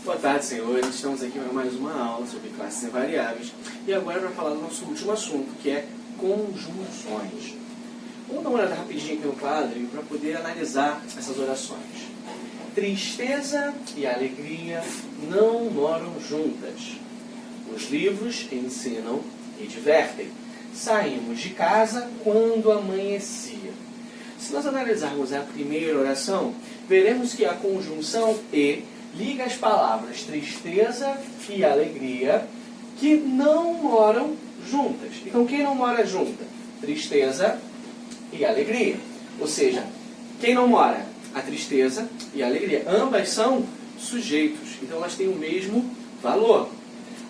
Boa tarde, senhores. Estamos aqui para mais uma aula sobre classes invariáveis. E agora para falar do nosso último assunto, que é conjunções. Vamos dar uma olhada rapidinho aqui no quadro para poder analisar essas orações. Tristeza e alegria não moram juntas. Os livros ensinam e divertem. Saímos de casa quando amanhecia. Se nós analisarmos a primeira oração, veremos que a conjunção e liga as palavras tristeza e alegria que não moram juntas. Então, quem não mora junta? Tristeza e alegria. Ou seja, quem não mora? A tristeza e a alegria. Ambas são sujeitos, então elas têm o mesmo valor.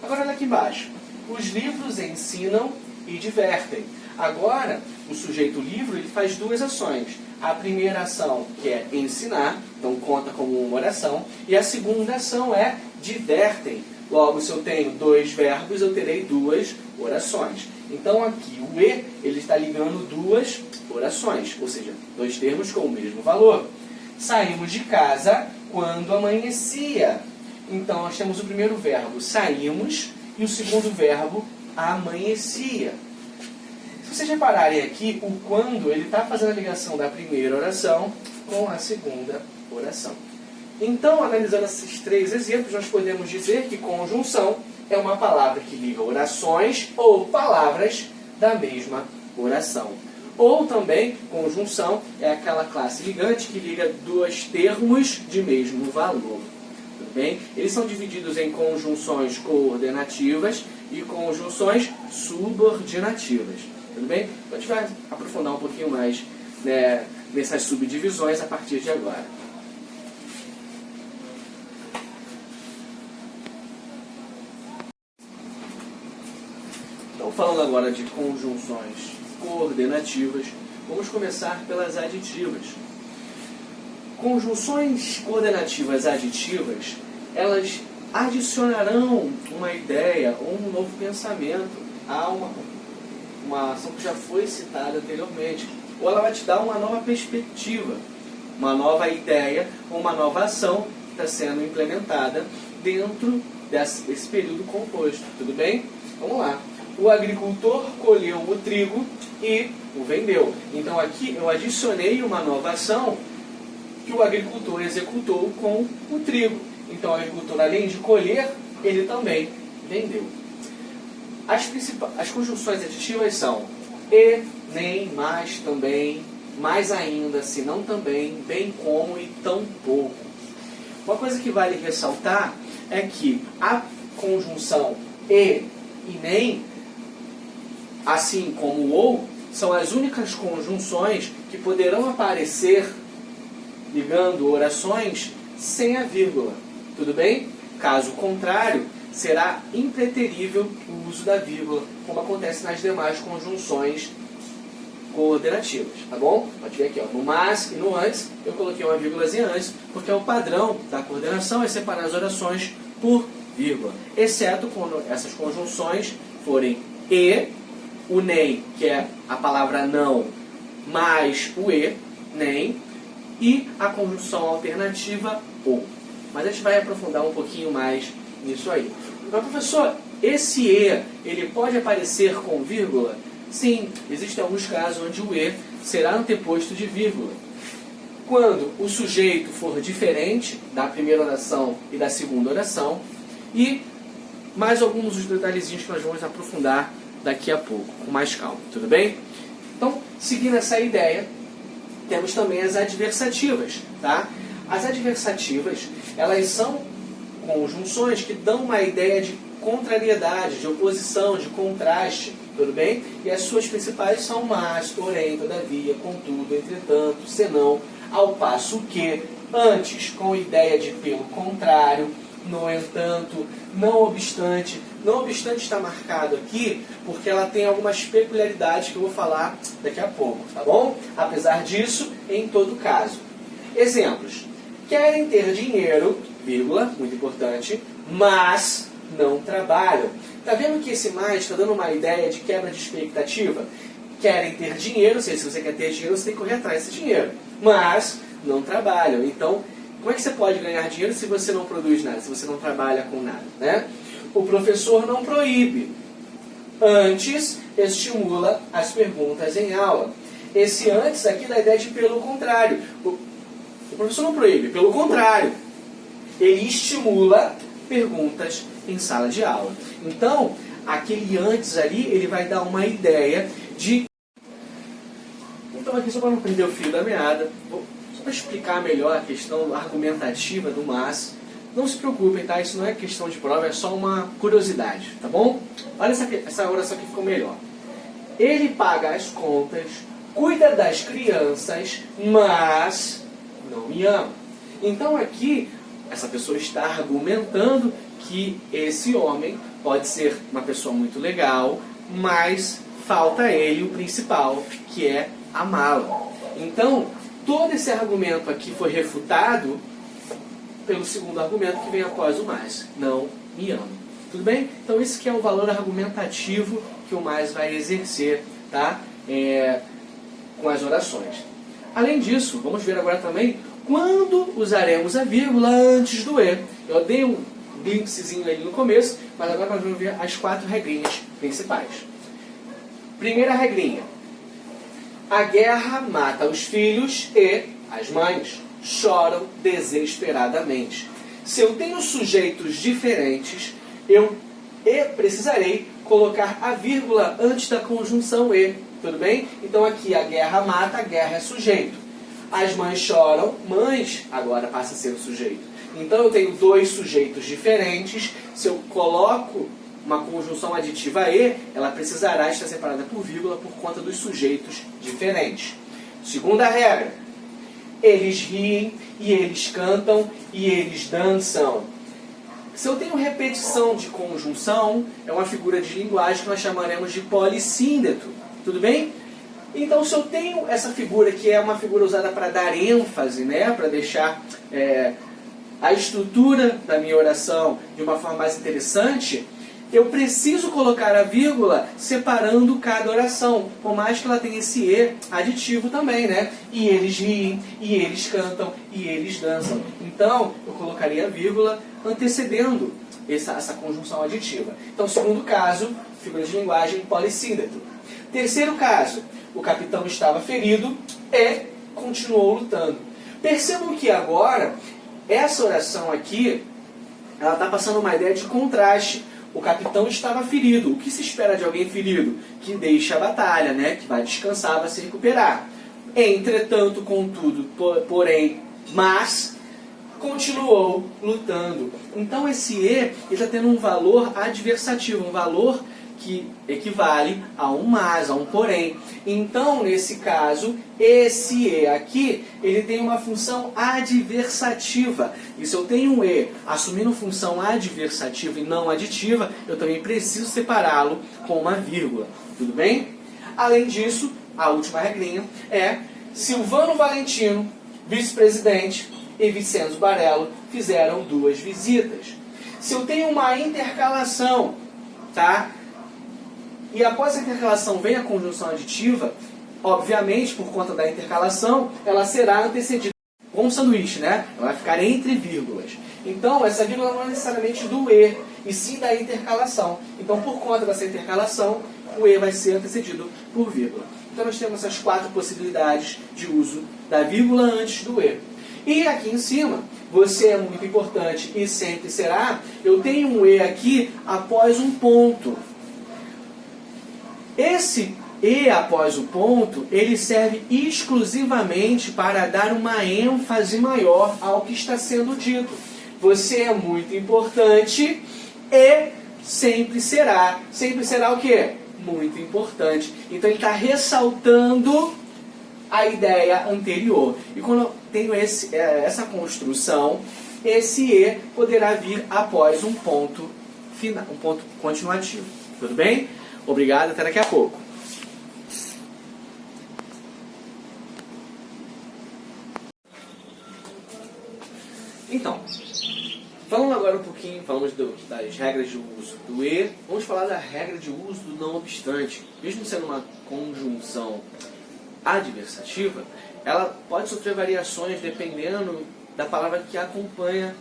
Agora, olha aqui embaixo. Os livros ensinam e divertem. Agora, o sujeito livro ele faz duas ações. A primeira ação, que é ensinar, então conta como uma oração. E a segunda ação é divertem. Logo, se eu tenho dois verbos, eu terei duas orações. Então, aqui, o e, ele está ligando duas orações, ou seja, dois termos com o mesmo valor. Saímos de casa quando amanhecia. Então, nós temos o primeiro verbo, saímos, e o segundo verbo, amanhecia. Se vocês repararem aqui, o quando, ele está fazendo a ligação da primeira oração com a segunda oração. Então, analisando esses três exemplos, nós podemos dizer que conjunção é uma palavra que liga orações ou palavras da mesma oração. Ou também, conjunção é aquela classe ligante que liga dois termos de mesmo valor. Tudo bem? Eles são divididos em conjunções coordenativas e conjunções subordinativas. Tudo bem? Então a gente vai aprofundar um pouquinho mais, né, nessas subdivisões a partir de agora. Então, falando agora de conjunções coordenativas, vamos começar pelas aditivas. Conjunções coordenativas aditivas, elas adicionarão uma ideia ou um novo pensamento a uma ação que já foi citada anteriormente. Ou ela vai te dar uma nova perspectiva, uma nova ideia ou uma nova ação que está sendo implementada dentro desse período composto. Tudo bem? Vamos lá. O agricultor colheu o trigo e o vendeu. Então aqui eu adicionei uma nova ação que o agricultor executou com o trigo. Então o agricultor, além de colher, ele também vendeu. As conjunções aditivas são e, nem, mais, também, mais ainda, se não também, bem como e tão pouco. Uma coisa que vale ressaltar é que a conjunção e nem, assim como o ou, são as únicas conjunções que poderão aparecer ligando orações sem a vírgula. Tudo bem? Caso contrário, será impreterível o uso da vírgula, como acontece nas demais conjunções coordenativas, tá bom? Pode ver aqui, ó, no mas e no antes, eu coloquei uma vírgulazinha antes, porque o padrão da coordenação é separar as orações por vírgula, exceto quando essas conjunções forem e, o nem, que é a palavra não, mais o e, nem, e a conjunção alternativa ou. Mas a gente vai aprofundar um pouquinho mais nisso aí. Mas, professor, esse e, ele pode aparecer com vírgula? Sim, existem alguns casos onde o e será anteposto de vírgula. Quando o sujeito for diferente da primeira oração e da segunda oração, e mais alguns dos detalhezinhos que nós vamos aprofundar daqui a pouco, com mais calma, tudo bem? Então, seguindo essa ideia, temos também as adversativas, tá? As adversativas, elas são conjunções que dão uma ideia de contrariedade, de oposição, de contraste, tudo bem? E as suas principais são mas, porém, todavia, contudo, entretanto, senão, ao passo que, antes, com ideia de pelo contrário, no entanto, não obstante. Não obstante está marcado aqui porque ela tem algumas peculiaridades que eu vou falar daqui a pouco, tá bom? Apesar disso, em todo caso. Exemplos. Querem ter dinheiro, vírgula, muito importante, mas não trabalham. Está vendo que esse mais está dando uma ideia de quebra de expectativa? Querem ter dinheiro, ou seja, se você quer ter dinheiro, você tem que correr atrás desse dinheiro. Mas não trabalham. Então, como é que você pode ganhar dinheiro se você não produz nada, se você não trabalha com nada, né? O professor não proíbe, antes estimula as perguntas em aula. Esse antes aqui dá a ideia de pelo contrário. O professor não proíbe, pelo contrário, ele estimula perguntas em sala de aula. Então, aquele antes ali, ele vai dar uma ideia de... Então aqui, só para não perder o fio da meada, só para explicar melhor a questão argumentativa do mas, não se preocupem, tá? Isso não é questão de prova, é só uma curiosidade, tá bom? Olha essa oração que ficou melhor. Ele paga as contas, cuida das crianças, mas não me ama. Então aqui, essa pessoa está argumentando que esse homem pode ser uma pessoa muito legal, mas falta a ele o principal, que é amá-la. Então, todo esse argumento aqui foi refutado pelo segundo argumento que vem após o mais. Não me ama. Tudo bem? Então, esse que é o valor argumentativo que o mais vai exercer, tá? Com as orações. Além disso, vamos ver agora também quando usaremos a vírgula antes do e. Eu dei um glimpsezinho ali no começo, mas agora nós vamos ver as 4 regrinhas principais. Primeira regrinha. A guerra mata os filhos e as mães choram desesperadamente. Se eu tenho sujeitos diferentes, eu precisarei colocar a vírgula antes da conjunção e. Tudo bem? Então aqui a guerra mata, a guerra é sujeito. As mães choram, mães agora passa a ser o sujeito. Então eu tenho 2 sujeitos diferentes. Se eu coloco uma conjunção aditiva e, ela precisará estar separada por vírgula por conta dos sujeitos diferentes. Segunda regra. Eles riem e eles cantam e eles dançam. Se eu tenho repetição de conjunção, é uma figura de linguagem que nós chamaremos de polissíndeto. Tudo bem? Então, se eu tenho essa figura, que é uma figura usada para dar ênfase, né, para deixar a estrutura da minha oração de uma forma mais interessante, eu preciso colocar a vírgula separando cada oração, por mais que ela tenha esse e aditivo também, né? E eles riem, e eles cantam, e eles dançam. Então, eu colocaria a vírgula antecedendo essa conjunção aditiva. Então, segundo caso, figura de linguagem polissíndeto. Terceiro caso, o capitão estava ferido e continuou lutando. Percebam que agora, essa oração aqui, ela está passando uma ideia de contraste. O capitão estava ferido. O que se espera de alguém ferido? Que deixe a batalha, né? Que vai descansar, vai se recuperar. Entretanto, contudo, porém, mas, continuou lutando. Então esse e está tendo um valor adversativo, um valor que equivale a um mas, a um porém. Então, nesse caso, esse e aqui, ele tem uma função adversativa. E se eu tenho um e assumindo função adversativa e não aditiva, eu também preciso separá-lo com uma vírgula. Tudo bem? Além disso, a última regrinha é Silvano Valentino, vice-presidente, e Vicenzo Barello fizeram 2 visitas. Se eu tenho uma intercalação, tá? E após a intercalação vem a conjunção aditiva, obviamente, por conta da intercalação, ela será antecedida com um sanduíche, né? Ela vai ficar entre vírgulas. Então, essa vírgula não é necessariamente do e sim da intercalação. Então, por conta dessa intercalação, o e vai ser antecedido por vírgula. Então, nós temos essas 4 possibilidades de uso da vírgula antes do e. E aqui em cima, você é muito importante e sempre será, eu tenho um e aqui após um ponto. Esse e após o ponto, ele serve exclusivamente para dar uma ênfase maior ao que está sendo dito. Você é muito importante e sempre será. Sempre será o quê? Muito importante. Então ele está ressaltando a ideia anterior. E quando eu tenho essa construção, esse e poderá vir após um ponto final, um ponto continuativo. Tudo bem? Obrigado, até daqui a pouco. Então, falando agora um pouquinho, falamos das regras de uso do e, vamos falar da regra de uso do não obstante. Mesmo sendo uma conjunção adversativa, ela pode sofrer variações dependendo da palavra que acompanha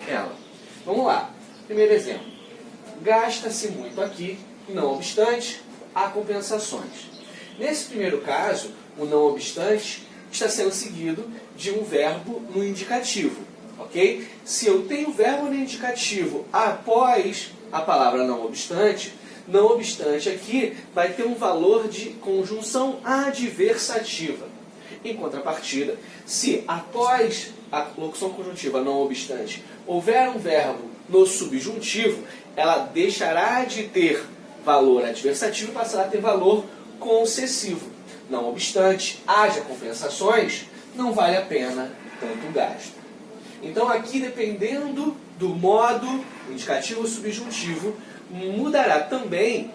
ela. Vamos lá. Primeiro exemplo. Gasta-se muito aqui, não obstante, há compensações. Nesse primeiro caso, o não obstante está sendo seguido de um verbo no indicativo, ok? Se eu tenho verbo no indicativo após a palavra não obstante aqui vai ter um valor de conjunção adversativa. Em contrapartida, se após a locução conjuntiva não obstante houver um verbo no subjuntivo, ela deixará de ter valor adversativo e passará a ter valor concessivo. Não obstante, haja compensações, não vale a pena tanto gasto. Então aqui, dependendo do modo, indicativo ou subjuntivo, mudará também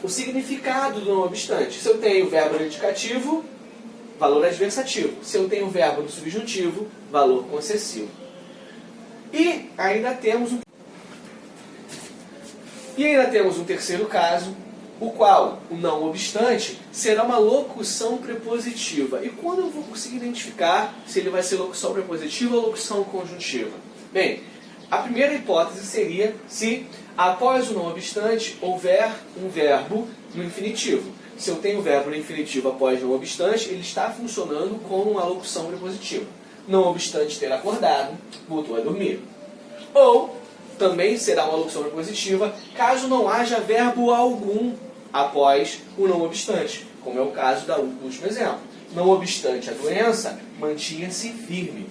o significado do não obstante. Se eu tenho o verbo no indicativo, valor adversativo. Se eu tenho o verbo no subjuntivo, valor concessivo. E ainda temos um terceiro caso, o qual o não obstante será uma locução prepositiva. E quando eu vou conseguir identificar se ele vai ser locução prepositiva ou locução conjuntiva? Bem, a primeira hipótese seria se após o não obstante houver um verbo no infinitivo. Se eu tenho o verbo no infinitivo após não obstante, ele está funcionando como uma locução prepositiva. Não obstante ter acordado, voltou a dormir. Ou também será uma locução prepositiva caso não haja verbo algum após o não obstante, como é o caso do último exemplo. Não obstante a doença, mantinha-se firme.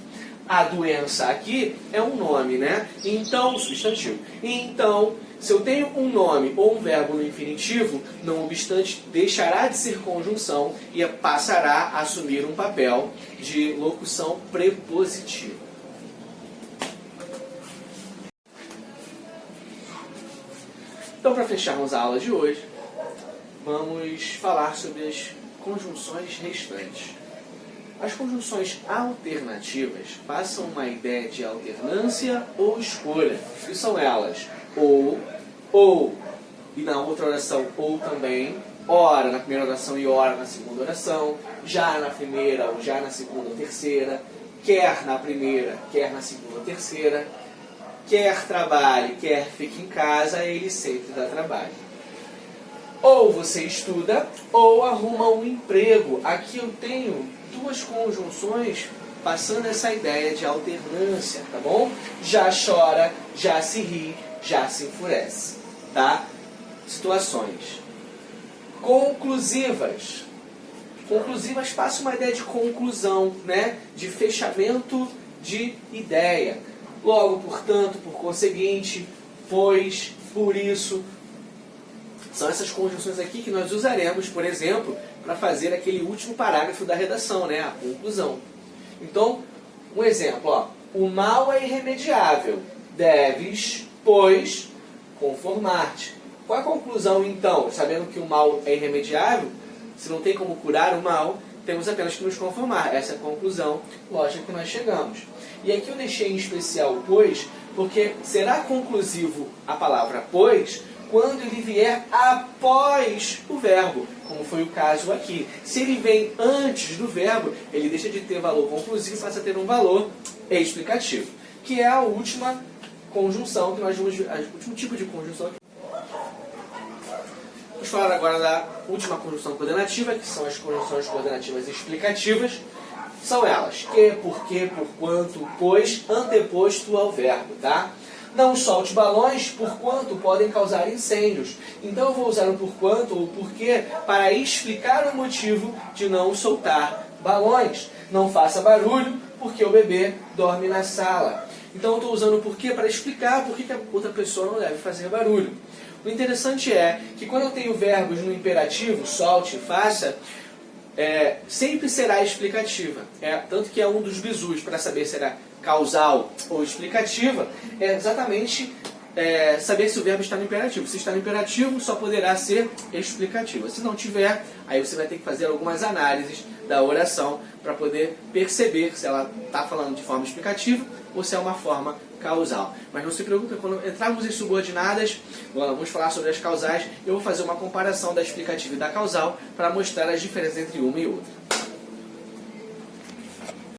A doença aqui é um nome, né? Então, substantivo. Então, se eu tenho um nome ou um verbo no infinitivo, não obstante, deixará de ser conjunção e passará a assumir um papel de locução prepositiva. Então, para fecharmos a aula de hoje, vamos falar sobre as conjunções restantes. As conjunções alternativas passam uma ideia de alternância ou escolha. E são elas ou, e na outra oração ou também, ora na primeira oração e ora na segunda oração, já na primeira ou já na segunda ou terceira, quer na primeira, quer na segunda ou terceira, quer trabalhe, quer fique em casa, ele sempre dá trabalho. Ou você estuda, ou arruma um emprego. Aqui eu tenho duas conjunções passando essa ideia de alternância, tá bom? Já chora, já se ri, já se enfurece, tá? Situações conclusivas. Conclusivas passam uma ideia de conclusão, né? De fechamento de ideia. Logo, portanto, por conseguinte, pois, por isso. São essas conjunções aqui que nós usaremos, por exemplo, para fazer aquele último parágrafo da redação, né? A conclusão. Então, um exemplo, ó. O mal é irremediável. Deves, pois, conformar-te. Qual a conclusão, então? Sabendo que o mal é irremediável, se não tem como curar o mal, temos apenas que nos conformar. Essa é a conclusão lógica que nós chegamos. E aqui eu deixei em especial o pois, porque será conclusivo a palavra pois quando ele vier após o verbo, como foi o caso aqui. Se ele vem antes do verbo, ele deixa de ter valor conclusivo e passa a ter um valor explicativo, que é a última conjunção que nós vamos ver, o último tipo de conjunção aqui. Vamos falar agora da última conjunção coordenativa, que são as conjunções coordenativas explicativas. São elas que, porque, porquanto, pois, anteposto ao verbo, tá? Não solte balões, porquanto podem causar incêndios. Então eu vou usar o porquanto ou porquê para explicar o motivo de não soltar balões. Não faça barulho, porque o bebê dorme na sala. Então eu estou usando o porquê para explicar por que a outra pessoa não deve fazer barulho. O interessante é que quando eu tenho verbos no imperativo, solte, faça, sempre será explicativa. Tanto que é um dos bizus para saber se será causal ou explicativa, é exatamente saber se o verbo está no imperativo. Se está no imperativo, só poderá ser explicativa. Se não tiver, aí você vai ter que fazer algumas análises da oração para poder perceber se ela está falando de forma explicativa ou se é uma forma causal. Mas não se preocupe, quando entrarmos em subordinadas, vamos falar sobre as causais, eu vou fazer uma comparação da explicativa e da causal para mostrar as diferenças entre uma e outra.